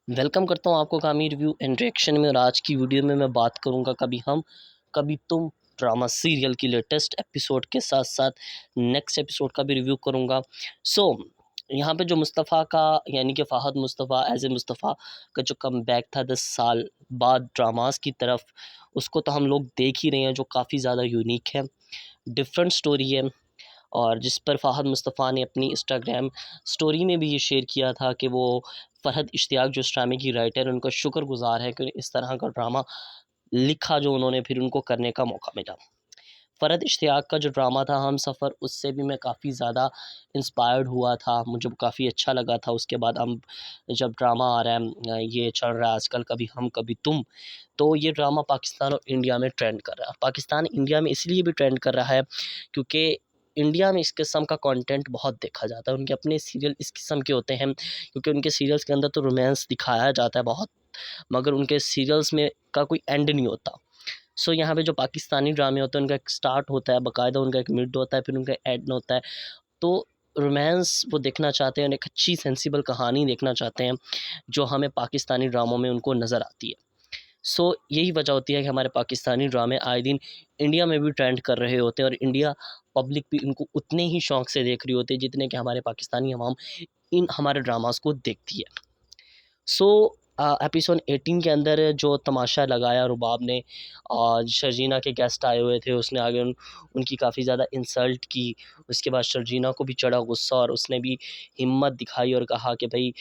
Welcome करता हूँ आपको कामी रिव्यू एंड रिएक्शन में। और आज की वीडियो में मैं बात करूँगा कभी हम कभी तुम ड्रामा सीरियल की लेटेस्ट एपिसोड के साथ साथ नेक्स्ट एपिसोड का भी रिव्यू करूँगा। यहाँ पे जो मुस्तफ़ा का यानी कि फ़ाहद मुस्तफ़ा एज ए मुस्तफ़ा का जो कम बैक था 10 साल बाद ड्रामास की तरफ, उसको तो हम लोग देख ही रहे हैं, जो काफ़ी ज़्यादा यूनिक है, डिफरेंट स्टोरी है। और जिस पर फ़ाहद मुस्तफ़ा ने अपनी इंस्टाग्राम स्टोरी में भी ये शेयर किया था कि वो फ़रहद इश्तियाक जो इस ड्रामे की राइटर है, उनका शुक्रगुज़ार है कि इस तरह का ड्रामा लिखा जो उन्होंने फिर उनको करने का मौका मिला। फ़रहद इश्तियाक का जो ड्रामा था हमसफ़र, उससे भी मैं काफ़ी ज़्यादा इंस्पायर्ड हुआ था, मुझे काफ़ी अच्छा लगा था। उसके बाद हम जब ड्रामा आ रहा है, ये चल रहा है आजकल कभी हम कभी तुम, तो ये ड्रामा पाकिस्तान और इंडिया में ट्रेंड कर रहा है। पाकिस्तान इंडिया में इसलिए भी ट्रेंड कर रहा है क्योंकि इंडिया में इस किस्म का कंटेंट बहुत देखा जाता है। उनके अपने सीरियल इस किस्म के होते हैं क्योंकि उनके सीरियल्स के अंदर तो रोमांस दिखाया जाता है बहुत, मगर उनके सीरियल्स में का कोई एंड नहीं होता। यहाँ पे जो पाकिस्तानी ड्रामे होते हैं, उनका एक स्टार्ट होता है बाकायदा, उनका एक मिड होता है, फिर उनका एंड होता है। तो रोमांस वो देखना चाहते हैं और एक अच्छी सेंसिबल कहानी देखना चाहते हैं, जो हमें पाकिस्तानी ड्रामों में उनको नज़र आती है। यही वजह होती है कि हमारे पाकिस्तानी ड्रामे आए दिन इंडिया में भी ट्रेंड कर रहे होते हैं और इंडिया पब्लिक भी इनको उतने ही शौक़ से देख रही होती है जितने कि हमारे पाकिस्तानी अवाम इन हमारे ड्रामास को देखती है। सो एपिसोड 18 के अंदर जो तमाशा लगाया रुबाब ने, और शर्जीना के गेस्ट आए हुए थे, उसने आगे उनकी काफ़ी ज़्यादा इंसल्ट की। उसके बाद शर्जीना को भी चढ़ा गुस्सा और उसने भी हिम्मत दिखाई और कहा कि भाई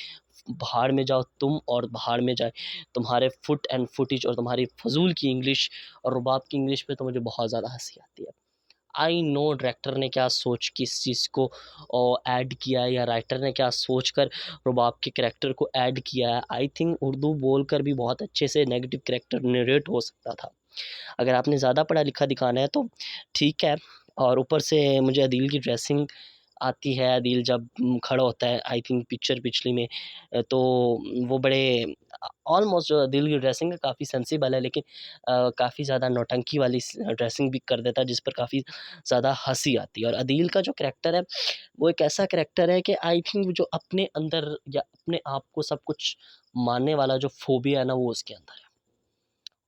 भाड़ में जाओ तुम और भाड़ में जाए तुम्हारे फुट एंड फुटेज और तुम्हारी फजूल की इंग्लिश। और रुबाब की इंग्लिश पे तो मुझे बहुत ज़्यादा हंसी आती है। आई नो डायरेक्टर ने क्या सोच के इस चीज़ को ऐड किया है, या राइटर ने क्या सोच कर रुबाब के करैक्टर को ऐड किया है। आई थिंक उर्दू बोलकर भी बहुत अच्छे से नेगेटिव करैक्टर नरेट हो सकता था। अगर आपने ज़्यादा पढ़ा लिखा दिखाना है तो ठीक है। और ऊपर से मुझे अदील की ड्रेसिंग आती है। अदील जब खड़ा होता है, आई थिंक पिक्चर पिछली में, तो वो बड़े ऑलमोस्ट जो अदील की ड्रेसिंग है काफ़ी सेंसिबल है, लेकिन काफ़ी ज़्यादा नौटंकी वाली ड्रेसिंग भी कर देता है, जिस पर काफ़ी ज़्यादा हंसी आती है। और अदील का जो करैक्टर है, वो एक ऐसा करैक्टर है कि आई थिंक जो अपने अंदर या अपने आप को सब कुछ मानने वाला जो फोबिया है ना, वो उसके अंदर है।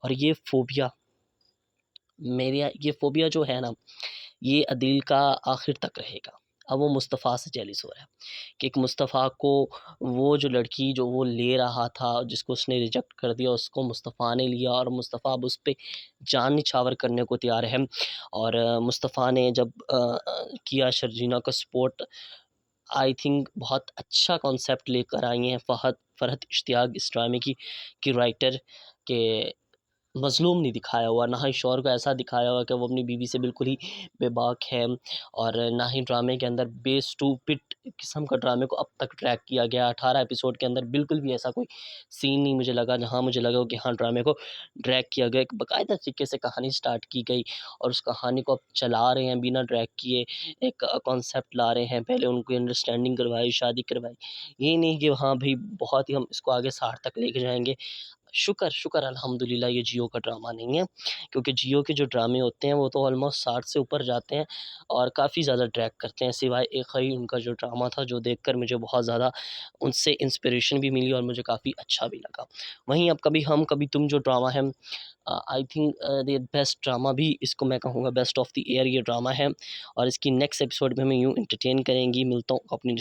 और ये फोबिया जो है ना, ये अदील का आखिर तक रहेगा। अब वो मुस्तफ़ा से जेलिस हो रहा है कि एक मुस्तफ़ा को, वो जो लड़की जो वो ले रहा था, जिसको उसने रिजेक्ट कर दिया, उसको मुस्तफ़ा ने लिया और मुस्तफ़ा अब उस पे जान निछावर करने को तैयार है। और मुस्तफ़ा ने जब किया शर्जीना का सपोर्ट, आई थिंक बहुत अच्छा कॉन्सेप्ट लेकर आई हैं फ़रहद इश्तियाक इस ड्रामे की राइटर, के मज़लूम नहीं दिखाया हुआ, ना ही शौहर को ऐसा दिखाया हुआ कि वो अपनी बीवी से बिल्कुल ही बेबाक है। और ना ही ड्रामे के अंदर बेस्टूपिड किस्म का ड्रामे को अब तक ट्रैक किया गया। 18 एपिसोड के अंदर बिल्कुल भी ऐसा कोई सीन नहीं मुझे लगा जहाँ मुझे लगा हो कि हाँ, ड्रामे को ड्रैग किया गया। एक बाकायदा तरीके से कहानी स्टार्ट की गई और उस कहानी को अब चला रहे हैं बिना ड्रैग किए। एक कॉन्सेप्ट ला रहे हैं, पहले उनको अंडरस्टैंडिंग करवाई, शादी करवाई। ये नहीं कि हाँ भाई बहुत ही हम इसको आगे 60 तक लेके जाएँगे। शुक्र अल्हम्दुलिल्लाह ये जियो का ड्रामा नहीं है, क्योंकि जियो के जो ड्रामे होते हैं वो तो ऑलमोस्ट 60 से ऊपर जाते हैं और काफ़ी ज़्यादा ड्रैग करते हैं। सिवाय एक ही उनका जो ड्रामा था, जो देखकर मुझे बहुत ज़्यादा उनसे इंस्पिरेशन भी मिली और मुझे काफ़ी अच्छा भी लगा। वहीं अब कभी हम कभी तुम जो ड्रामा है, I think the best drama भी इसको मैं कहूँगा, बेस्ट ऑफ द ईयर ये ड्रामा है। और इसकी नेक्स्ट एपिसोड में हमें यूँ एंटरटेन करेंगी। मिलता हूँ अपनी